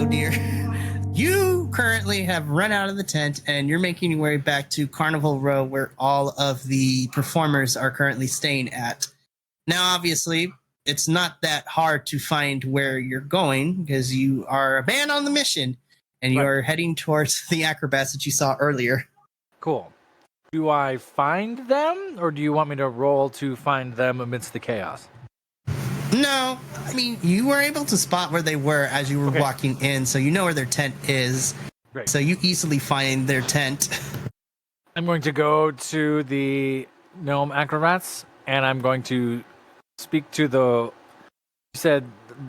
Hodir, you currently have run out of the tent and you're making your way back to Carnival Row where all of the performers are currently staying at. Now, obviously, it's not that hard to find where you're going because you are a band on the mission and you're heading towards the acrobats that you saw earlier. Cool. Do I find them, or do you want me to roll to find them amidst the chaos? No, I mean, you were able to spot where they were as you were walking in, so you know where their tent is. Great. So you easily find their tent. I'm going to go to the gnome acrobats, and I'm going to speak to you said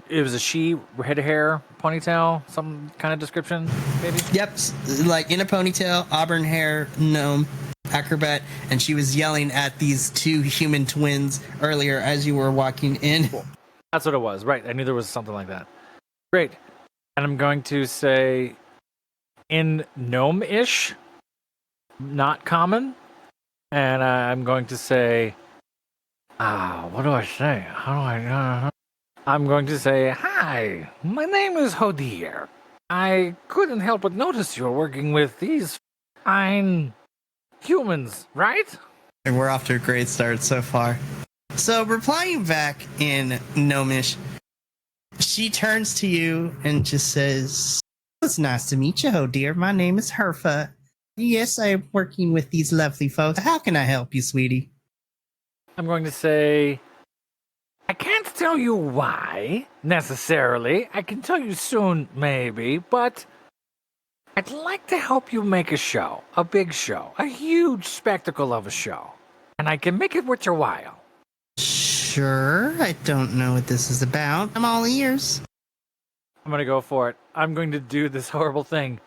it was a she, head hair, ponytail, some kind of description, maybe? Yep, like in a ponytail, auburn hair, gnome, acrobat, and she was yelling at these two human twins earlier as you were walking in. Cool. That's what it was, right. I knew there was something like that. Great. And I'm going to say, in gnome-ish, not common, and I'm going to say, what do I say? How do I... I'm going to say, hi, my name is Hodir. I couldn't help but notice you're working with these fine humans, right? And we're off to a great start so far. So, replying back in Gnomish, she turns to you and just says, it's nice to meet you, Hodir. My name is Herfa. Yes, I am working with these lovely folks. How can I help you, sweetie? I'm going to say, I can't tell you why, necessarily. I can tell you soon, maybe, but I'd like to help you make a show, a big show, a huge spectacle of a show, and I can make it worth your while. Sure, I don't know what this is about. I'm all ears. I'm going to go for it. I'm going to do this horrible thing.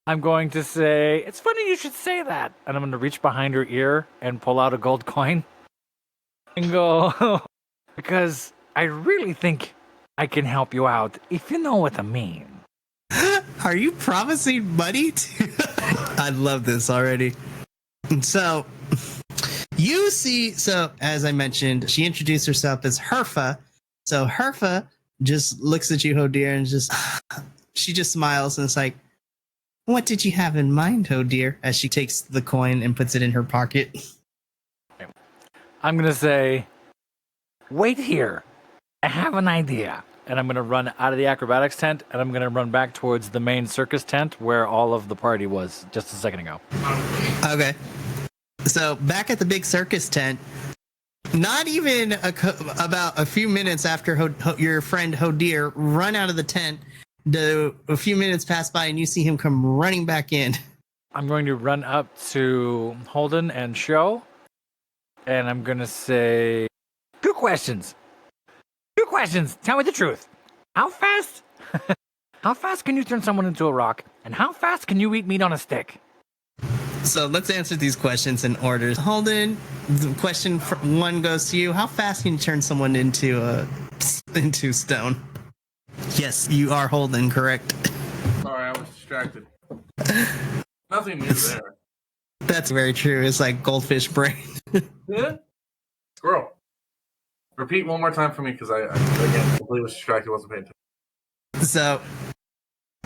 I'm going to say, it's funny you should say that, and I'm going to reach behind her ear and pull out a gold coin and go... Because I really think I can help you out, if you know what I mean. Are you promising money to... I love this already. So, you see... So, as I mentioned, she introduced herself as Herfa. So, Herfa just looks at you, Hodir, and she just smiles and it's like, what did you have in mind, Hodir? As she takes the coin and puts it in her pocket. I'm going to say... Wait here. I have an idea. And I'm going to run out of the acrobatics tent, and I'm going to run back towards the main circus tent where all of the party was just a second ago. Okay. So back at the big circus tent, not even about a few minutes after your friend Hodir run out of the tent, a few minutes pass by and you see him come running back in. I'm going to run up to Holdon and Show, and I'm going to say... Two questions. Tell me the truth. How fast can you turn someone into a rock? And how fast can you eat meat on a stick? So let's answer these questions in order. Holden, the question one goes to you. How fast can you turn someone into stone? Yes, you are Holden, correct. Sorry, I was distracted. Nothing new there. That's very true. It's like goldfish brain. Yeah? Squirrel. Repeat one more time for me, because I again, completely was distracted, wasn't paying attention. So,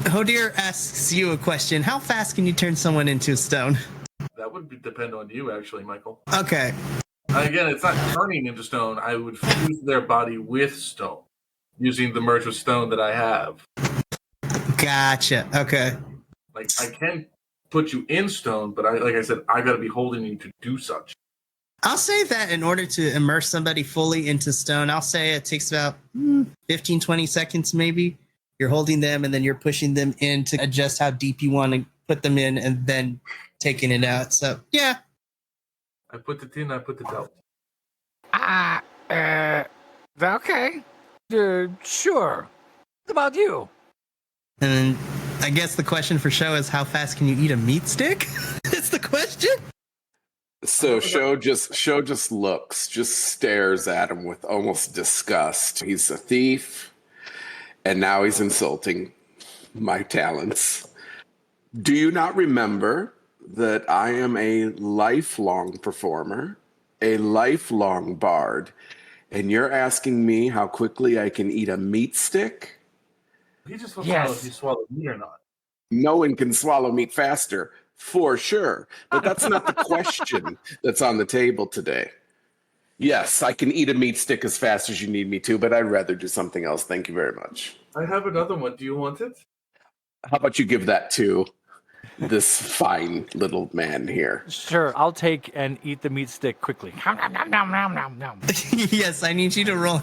Hodir asks you a question. How fast can you turn someone into a stone? That would depend on you, actually, Michael. Okay. Again, it's not turning into stone. I would fuse their body with stone, using the merge with stone that I have. Gotcha. Okay. Like, I can put you in stone, but like I said, I got to be holding you to do such. I'll say that in order to immerse somebody fully into stone, I'll say it takes about 15, 20 seconds maybe. You're holding them and then you're pushing them in to adjust how deep you want to put them in and then taking it out. So, yeah. I put it in, I put it out. Okay. Sure. What about you? And I guess the question for Show is how fast can you eat a meat stick? That's the question. So Show just looks, just stares at him with almost disgust. He's a thief, and now he's insulting my talents. Do you not remember that I am a lifelong performer, a lifelong bard, and you're asking me how quickly I can eat a meat stick? He just wants to know if you swallow meat or not. No one can swallow meat faster, for sure. But that's not the question that's on the table today. Yes, I can eat a meat stick as fast as you need me to, but I'd rather do something else. Thank you very much. I have another one. Do you want it? How about you give that to this fine little man here? Sure, I'll take and eat the meat stick quickly. Nom, nom, nom, nom, nom, nom, nom. Yes, I need you to roll.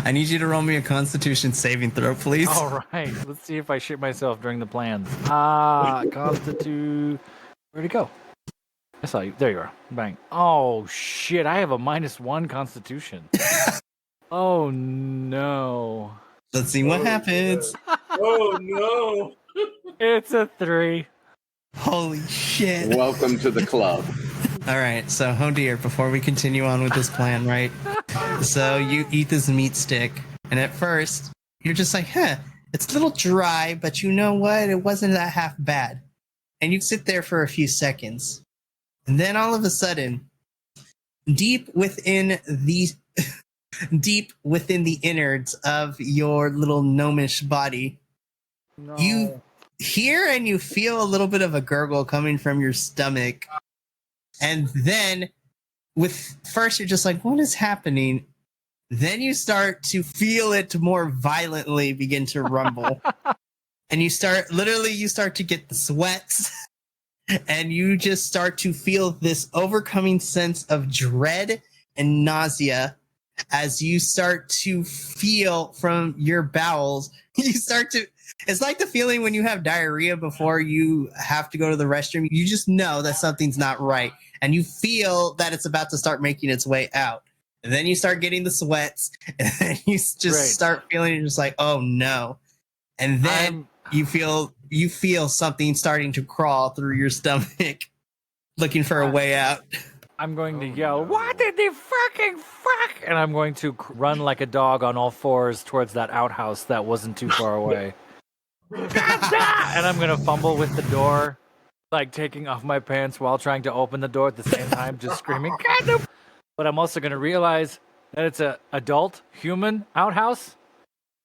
I need you to roll me a Constitution saving throw, please. All right, let's see if I shit myself during the plans. Constitute. Where'd it go? I saw you. There you are. Bang. Oh shit! I have a -1 Constitution. Oh no! Let's see what happens. Oh no! It's a 3. Holy shit! Welcome to the club. All right, so Hodir, before we continue on with this plan, right? So you eat this meat stick, and at first you're just like, it's a little dry, but you know what? It wasn't that half bad. And you sit there for a few seconds. And then all of a sudden, deep within the innards of your little gnomish body, No. you hear and you feel a little bit of a gurgle coming from your stomach. And then first you're just like, what is happening? Then you start to feel it more violently begin to rumble. And you start to get the sweats. And you just start to feel this overcoming sense of dread and nausea as you start to feel from your bowels. It's like the feeling when you have diarrhea before you have to go to the restroom. You just know that something's not right. And you feel that it's about to start making its way out. And then you start getting the sweats. And then you just start feeling just like, oh no. And then you feel something starting to crawl through your stomach, looking for a way out. I'm going to yell, what did the fucking fuck? And I'm going to run like a dog on all fours towards that outhouse that wasn't too far away. And I'm going to fumble with the door, like taking off my pants while trying to open the door at the same time, just screaming, but I'm also going to realize that it's an adult human outhouse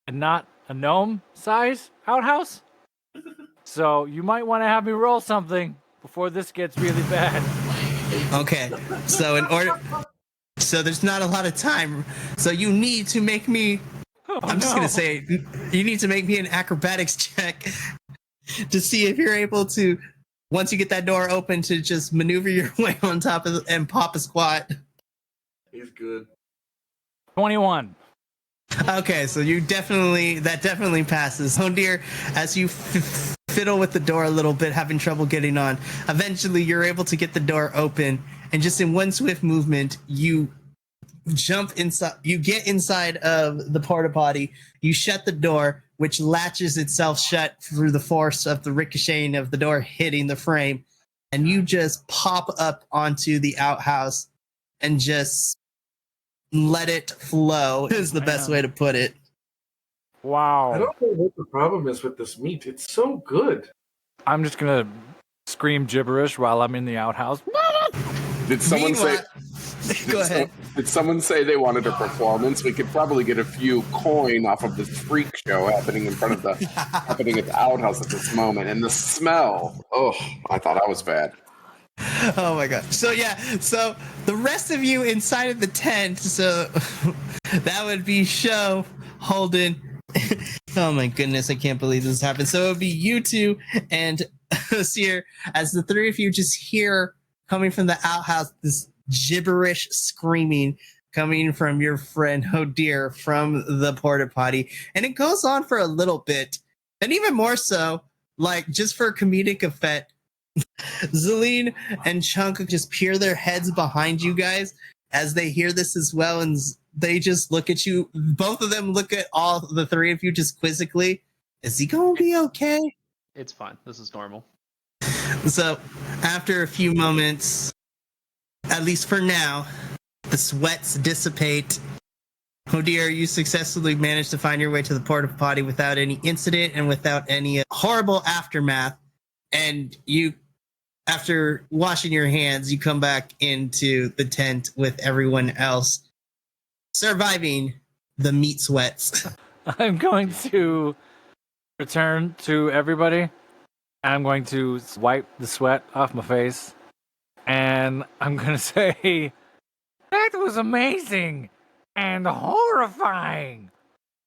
and not a gnome size outhouse. So you might want to have me roll something before this gets really bad. Okay, so so there's not a lot of time. So you need to make me. I'm just gonna say you need to make me an acrobatics check to see if you're able to, once you get that door open, to just maneuver your way on top of and pop a squat. He's good. 21. Okay, so that definitely passes. Hodir, as you fiddle with the door a little bit, having trouble getting on, eventually you're able to get the door open, and just in one swift movement, you jump inside. You get inside of the porta potty. You shut the door, which latches itself shut through the force of the ricocheting of the door hitting the frame, and you just pop up onto the outhouse and just let it flow is the best way to put it. Wow. I don't know what the problem is with this meat. It's so good. I'm just going to scream gibberish while I'm in the outhouse. Did someone Go ahead. Did someone say they wanted a performance? We could probably get a few coin off of this freak show happening in front of happening at the outhouse at this moment. And the smell. Oh, I thought I was bad. Oh my god. So the rest of you inside of the tent, so that would be Show, Holdon. Oh my goodness, I can't believe this happened. So it would be you two and Asir, as the three of you just hear coming from the outhouse this gibberish screaming coming from your friend Hodir from the porta potty. And it goes on for a little bit. And even more so, like just for comedic effect, Zelene and Chunk just peer their heads behind you guys as they hear this as well, and they just look at you. Both of them look at all the three of you just quizzically. Is he gonna be okay? It's fine. This is normal. So after a few moments, at least for now, the sweats dissipate. Hodir, you successfully managed to find your way to the porta potty without any incident and without any horrible aftermath. And you, after washing your hands, you come back into the tent with everyone else, surviving the meat sweats. I'm going to return to everybody. I'm going to wipe the sweat off my face. And I'm going to say, that was amazing and horrifying.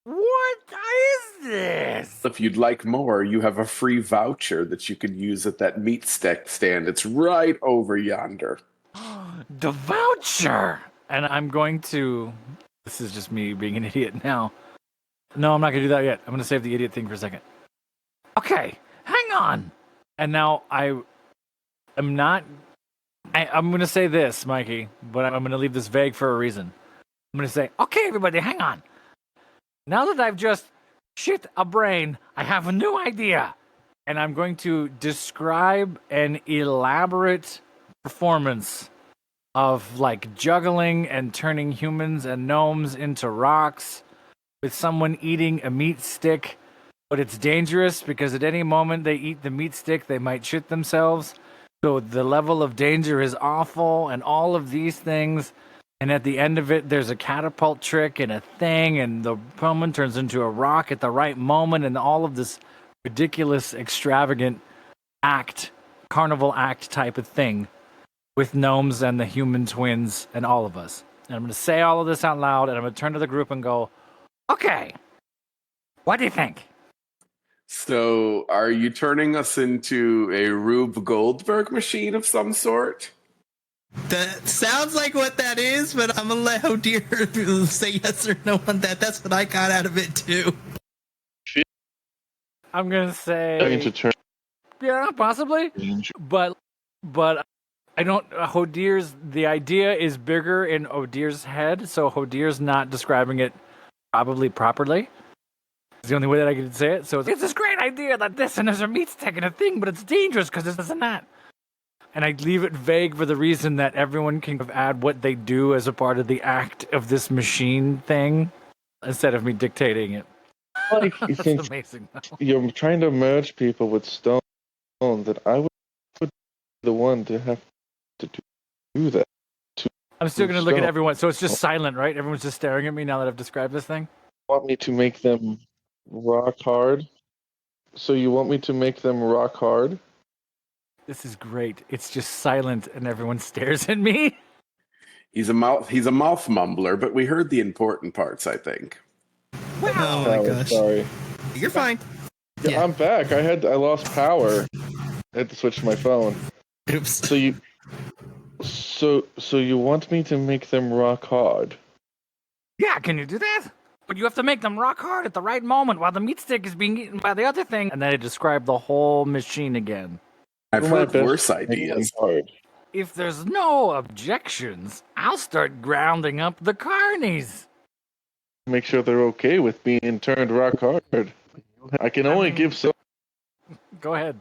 What is this? If you'd like more, you have a free voucher that you can use at that meat stick stand. It's right over yonder. The voucher! And I'm going to... This is just me being an idiot now. No, I'm not going to do that yet. I'm going to save the idiot thing for a second. Okay, hang on. And now I'm not... I'm going to say this, Mikey, but I'm going to leave this vague for a reason. I'm going to say, okay, everybody, hang on. Now that I've just shit a brain, I have a new idea. And I'm going to describe an elaborate performance of like juggling and turning humans and gnomes into rocks with someone eating a meat stick. But it's dangerous because at any moment they eat the meat stick, they might shit themselves. So the level of danger is awful and all of these things. And at the end of it, there's a catapult trick and a thing, and the woman turns into a rock at the right moment, and all of this ridiculous, extravagant act, carnival act type of thing with gnomes and the human twins and all of us. And I'm going to say all of this out loud, and I'm going to turn to the group and go, okay, what do you think? So, are you turning us into a Rube Goldberg machine of some sort? That sounds like what that is, but I'm gonna let Hodir say yes or no on that. That's what I got out of it too. I'm going to say... Going to turn Yeah, possibly. But I don't... the idea is bigger in Hodir's head, so Hodir's not describing it probably properly. It's the only way that I can say it. So it's this great idea that this and there's a meat stick and a thing, but it's dangerous because this and that. And I leave it vague for the reason that everyone can add what they do as a part of the act of this machine thing instead of me dictating it. like That's since amazing. you're trying to merge people with stone, that I would be the one to have to do that. I'm still going to look at Stone. everyone. So it's just silent, right? Everyone's just staring at me now that I've described this thing. Want me to make them rock hard? So you want me to make them rock hard? This is great. It's just silent and everyone stares at me. He's a mouth mumbler, but we heard the important parts, I think. Oh my gosh. Sorry. You're fine. Yeah, Yeah. I'm back. I lost power. I had to switch to my phone. Oops. So you want me to make them rock hard? Yeah, can you do that? But you have to make them rock hard at the right moment while the meat stick is being eaten by the other thing. And then I describe the whole machine again. I've Do my heard best worse to make them ideas. hard. If there's no objections, I'll start grounding up the carnies. Make sure they're okay with being turned rock hard. I can only give so. Go ahead.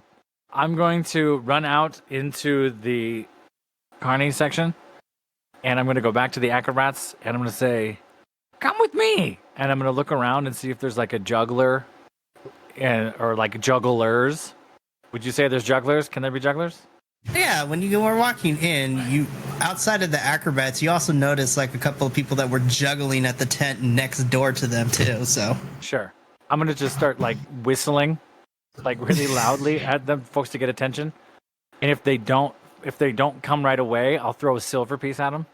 I'm going to run out into the carny section, and I'm going to go back to the acrobats, and I'm going to say, come with me! And I'm going to look around and see if there's like a juggler or like jugglers. Would you say there's jugglers? Can there be jugglers? Yeah, when you were walking in, you outside of the acrobats, you also noticed like a couple of people that were juggling at the tent next door to them too. So Sure. I'm going to just start like whistling like really loudly at them folks to get attention. And if they don't come right away, I'll throw a silver piece at them.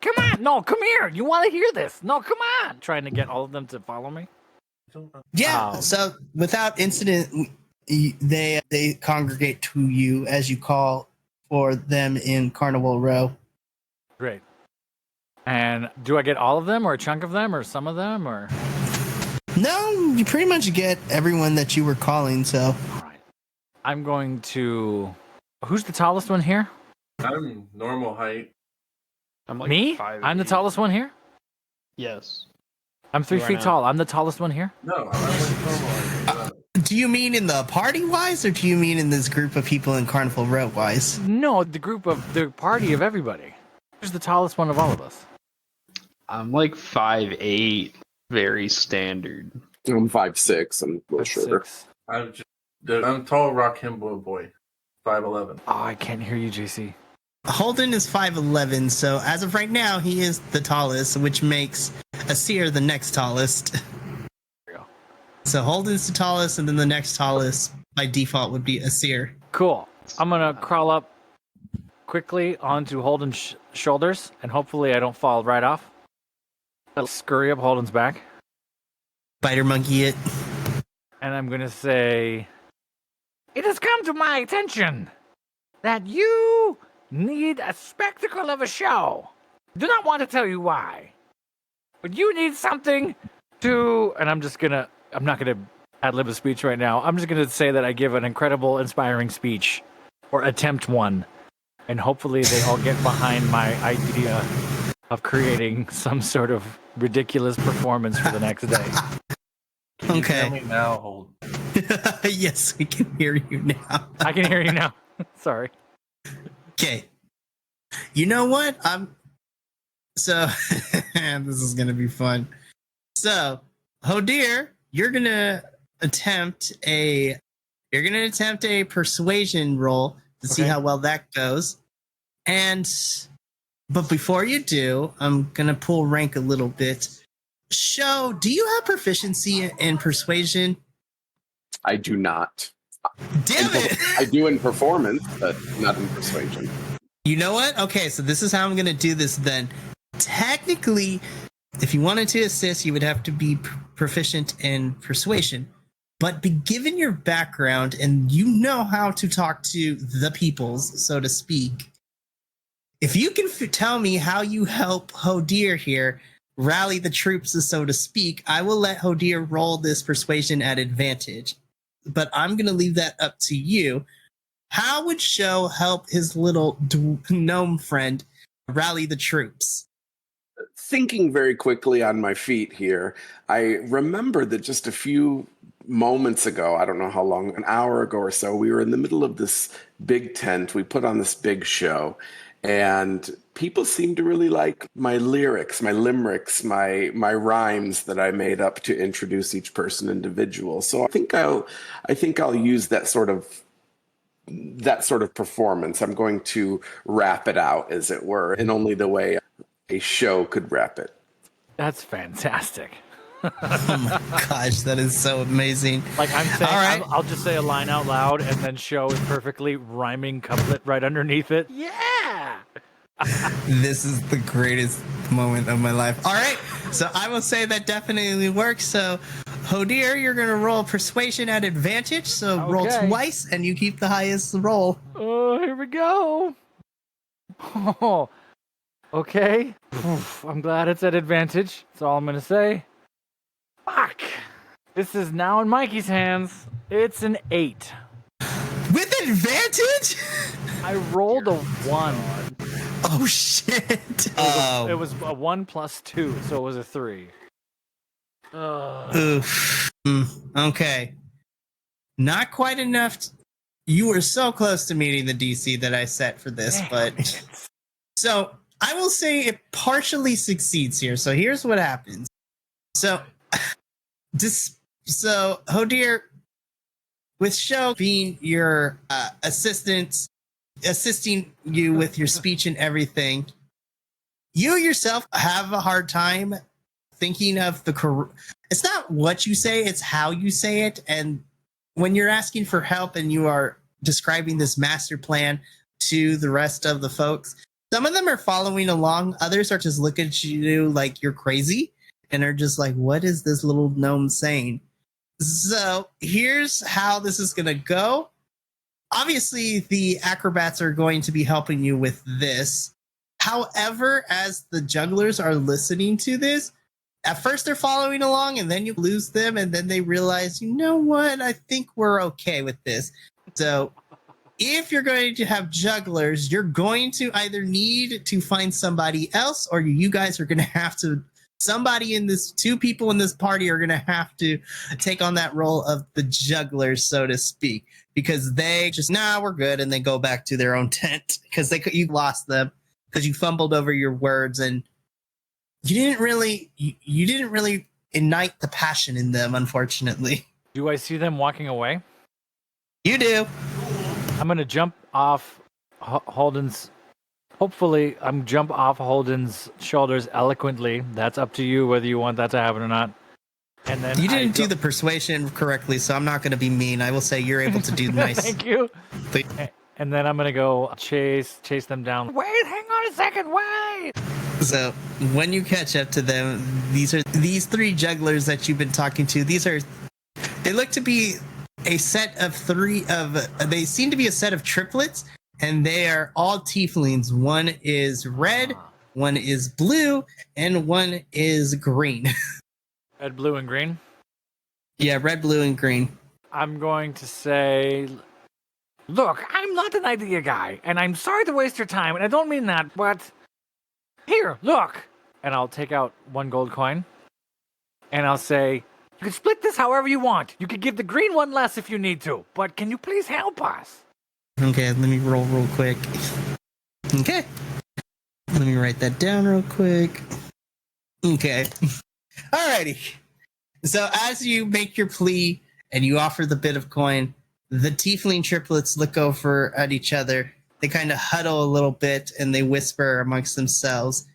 Come on. No, come here. You want to hear this? No, come on. Trying to get all of them to follow me. yeah, Wow. so without incident, they congregate to you as you call for them in Carnival Row. Great. And do I get all of them or a chunk of them or some of them or? No, you pretty much get everyone that you were calling. So All right. I'm going to... Who's the tallest one here? I'm normal height. I'm like Me? 5'8". I'm the tallest one here? Yes. I'm 3 You are feet now. tall. I'm the tallest one here? No, I'm like normal height. do you mean in the party wise, or do you mean in this group of people in Carnival Row wise? No, the party of everybody. Who's the tallest one of all of us? I'm like 5'8", very standard. I'm 5'6". I'm a little That's shorter. 6. I'm tall rock himbo boy. 5'11". Oh, I can't hear you, JC. Holdon is 5'11", so as of right now, he is the tallest, which makes Asir the next tallest. we go. So Holden's the tallest, and then the next tallest by default would be Asir. Cool. I'm gonna crawl up quickly onto Holden's shoulders, and hopefully I don't fall right off. I'll scurry up Holden's back, Spider monkey it. and I'm gonna say, "It has come to my attention that you need a spectacle of a show. I do not want to tell you why, but you need something to." And I'm not gonna ad-lib a speech right now. I'm just gonna say that I give an incredible, inspiring speech, or attempt one, and hopefully they all get behind my idea of creating some sort of ridiculous performance for the next day. Can you Okay. tell me now, Hold. Yes, we can hear you now. I can hear you now. Sorry. Okay. You know what? So this is gonna be fun. So, Hodir, you're gonna attempt a persuasion roll to see Okay. how well that goes. But before you do, I'm gonna pull rank a little bit. Show, do you have proficiency in persuasion? I do not. Damn it! I do in performance, but not in persuasion. You know what? Okay, so this is how I'm going to do this then. Technically, if you wanted to assist, you would have to be proficient in persuasion. But given your background and you know how to talk to the peoples, so to speak, if you can tell me how you help Hodir here rally the troops, so to speak, I will let Hodir roll this persuasion at advantage. But I'm going to leave that up to you. How would Show help his little gnome friend rally the troops? Thinking very quickly on my feet here, I remember that just a few moments ago, I don't know how long, an hour ago or so, we were in the middle of this big tent. We put on this big show, and people seem to really like my lyrics, my limericks, my rhymes that I made up to introduce each person individual. So I think I'll use that sort of performance. I'm going to rap it out, as it were, in only the way a show could rap it. That's fantastic. Oh my gosh, that is so amazing. Like I'm saying, All right. I'll just say a line out loud, and then Show is perfectly rhyming couplet right underneath it. Yeah. This is the greatest moment of my life. All right, so I will say that definitely works. So, Hodir, you're going to roll persuasion at advantage. So roll Okay. twice, and you keep the highest roll. Oh, here we go. Oh, okay. Oof, I'm glad it's at advantage. That's all I'm gonna say. Fuck. This is now in Mikey's hands. It's an 8. With advantage? I rolled a 1. Oh shit! It was a 1 plus 2, so it was a 3. Oof. Okay. Not quite enough. You were so close to meeting the DC that I set for this, but so I will say it partially succeeds here. So here's what happens. So Hodir, with Show being your assisting you with your speech and everything, you yourself have a hard time thinking of it's not what you say, it's how you say it. And when you're asking for help and you are describing this master plan to the rest of the folks, some of them are following along, others are just looking at you like you're crazy and are just like, what is this little gnome saying? So here's how this is going to go. Obviously, the acrobats are going to be helping you with this. However, as the jugglers are listening to this, at first they're following along and then you lose them and then they realize, you know what, I think we're okay with this. So if you're going to have jugglers, you're going to either need to find somebody else or you guys are going to have to, two people in this party are going to have to take on that role of the jugglers, so to speak, because they just, we're good. And they go back to their own tent because you lost them because you fumbled over your words and you didn't really ignite the passion in them, unfortunately. Do I see them walking away? You do. I'm gonna jump off Holden's. Hopefully, I'm jump off Holden's shoulders eloquently. That's up to you whether you want that to happen or not. And then You didn't do the persuasion correctly, so I'm not going to be mean. I will say you're able to do nice. Thank you. Please. And then I'm gonna go chase them down. Wait, hang on a second, wait. So when you catch up to them, these three jugglers that you've been talking to. They look to be a set of they seem to be a set of triplets, and they are all tieflings. One is red, one is blue, and one is green. Red, blue, and green. Yeah, red, blue, and green. I'm going to say, look, I'm not an idea guy, and I'm sorry to waste your time, and I don't mean that, but here, look. And I'll take out 1 gold coin, and I'll say, you can split this however you want. You can give the green one less if you need to, but can you please help us? Okay, let me roll real quick. Okay. Let me write that down real quick. Okay. Alrighty. So as you make your plea and you offer the bit of coin, the tiefling triplets look over at each other. They kind of huddle a little bit and they whisper amongst themselves.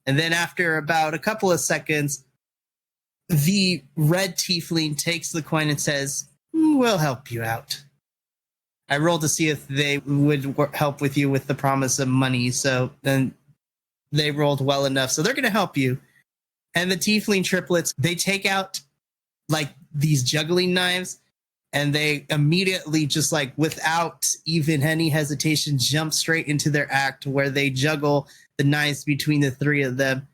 And then after about a couple of seconds, the red tiefling takes the coin and says, we'll help you out. I rolled to see if they would help with you with the promise of money. So then they rolled well enough. So they're going to help you. And the tiefling triplets, they take out like these juggling knives and they immediately just like without even any hesitation jump straight into their act where they juggle the knives between the three of them.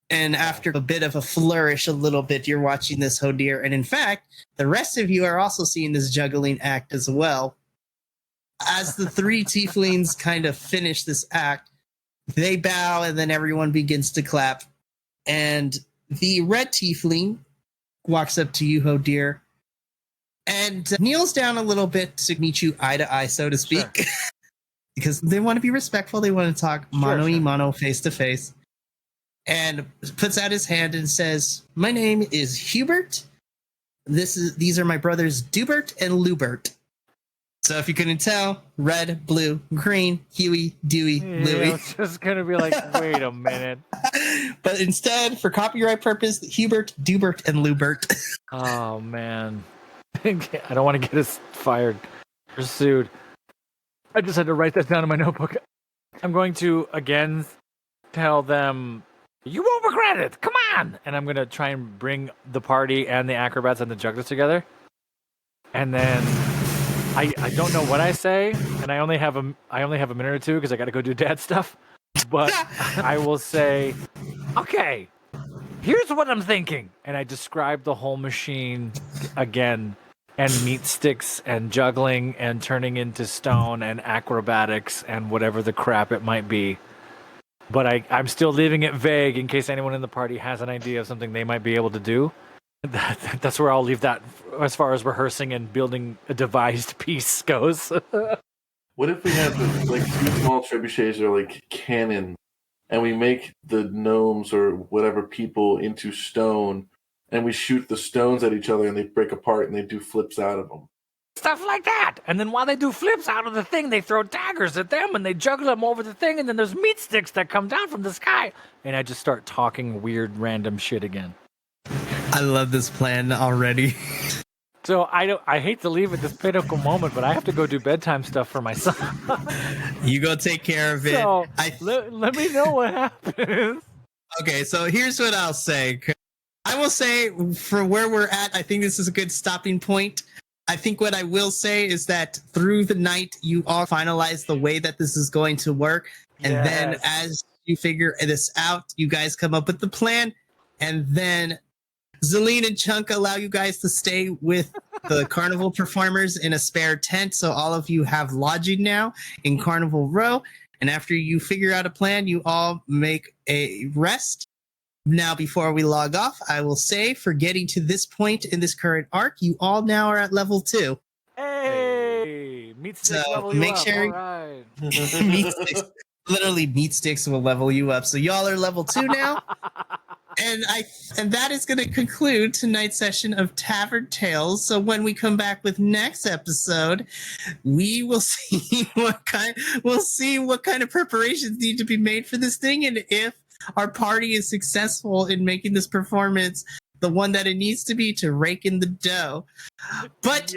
And after a bit of a flourish a little bit, you're watching this Hodir. And in fact, the rest of you are also seeing this juggling act as well. As the three tieflings kind of finish this act, they bow and then everyone begins to clap. And the red tiefling walks up to you, Hodir, and kneels down a little bit to meet you eye to eye, so to speak. Sure. Because they want to be respectful. They want to talk mano-y-mano, face to face. And puts out his hand and says, my name is Hubert. These are my brothers Dubert and Lubert. So if you couldn't tell, red, blue, green, Huey, Dewey, Louie. I was just going to be like, wait a minute. But instead, for copyright purpose, Hubert, Dubert, and Lubert. Oh, man. I don't want to get us fired or sued. I just had to write that down in my notebook. I'm going to, again, tell them, you won't regret it. Come on. And I'm going to try and bring the party and the acrobats and the jugglers together. And then I don't know what I say, and I only have a minute or two because I got to go do dad stuff. But I will say, okay, here's what I'm thinking, and I describe the whole machine again, and meat sticks and juggling and turning into stone and acrobatics and whatever the crap it might be. But I'm still leaving it vague in case anyone in the party has an idea of something they might be able to do. That's where I'll leave that as far as rehearsing and building a devised piece goes. What if we have like 2 small trebuchets or like cannon, and we make the gnomes or whatever people into stone, and we shoot the stones at each other, and they break apart, and they do flips out of them? Stuff like that. And then while they do flips out of the thing, they throw daggers at them, and they juggle them over the thing, and then there's meat sticks that come down from the sky. And I just start talking weird, random shit again. I love this plan already. So I hate to leave at this pinnacle moment, but I have to go do bedtime stuff for my son. You go take care of it. So let me know what happens. Okay, so here's what I'll say. I will say for where we're at, I think this is a good stopping point. I think what I will say is that through the night, you all finalize the way that this is going to work. And then as you figure this out, you guys come up with the plan. And then Zelene and Chunk allow you guys to stay with the Carnival performers in a spare tent. So all of you have lodging now in Carnival Row. And after you figure out a plan, you all make a rest. Now, before we log off, I will say for getting to this point in this current arc, you all now are at level 2. Hey, meat sticks level you make up. sure All right. meat sticks, literally meat sticks will level you up. So y'all are level 2 now. And that is going to conclude tonight's session of Tavern Tales. So when we come back with next episode, we will see what kind of preparations need to be made for this thing, and if our party is successful in making this performance the one that it needs to be to rake in the dough. But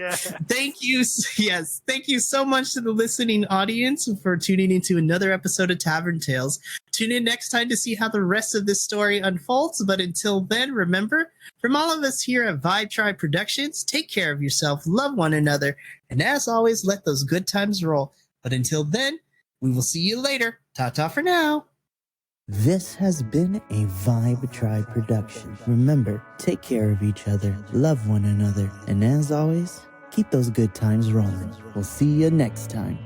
thank you. Yes, thank you so much to the listening audience for tuning into another episode of Tavern Tales. Tune in next time to see how the rest of this story unfolds. But until then, remember, from all of us here at Vibe Tribe Productions, take care of yourself, love one another, and as always, let those good times roll. But until then, we will see you later. Ta-ta for now. This has been a Vibe Tribe production. Remember, take care of each other, love one another, and as always, keep those good times rolling. We'll see you next time.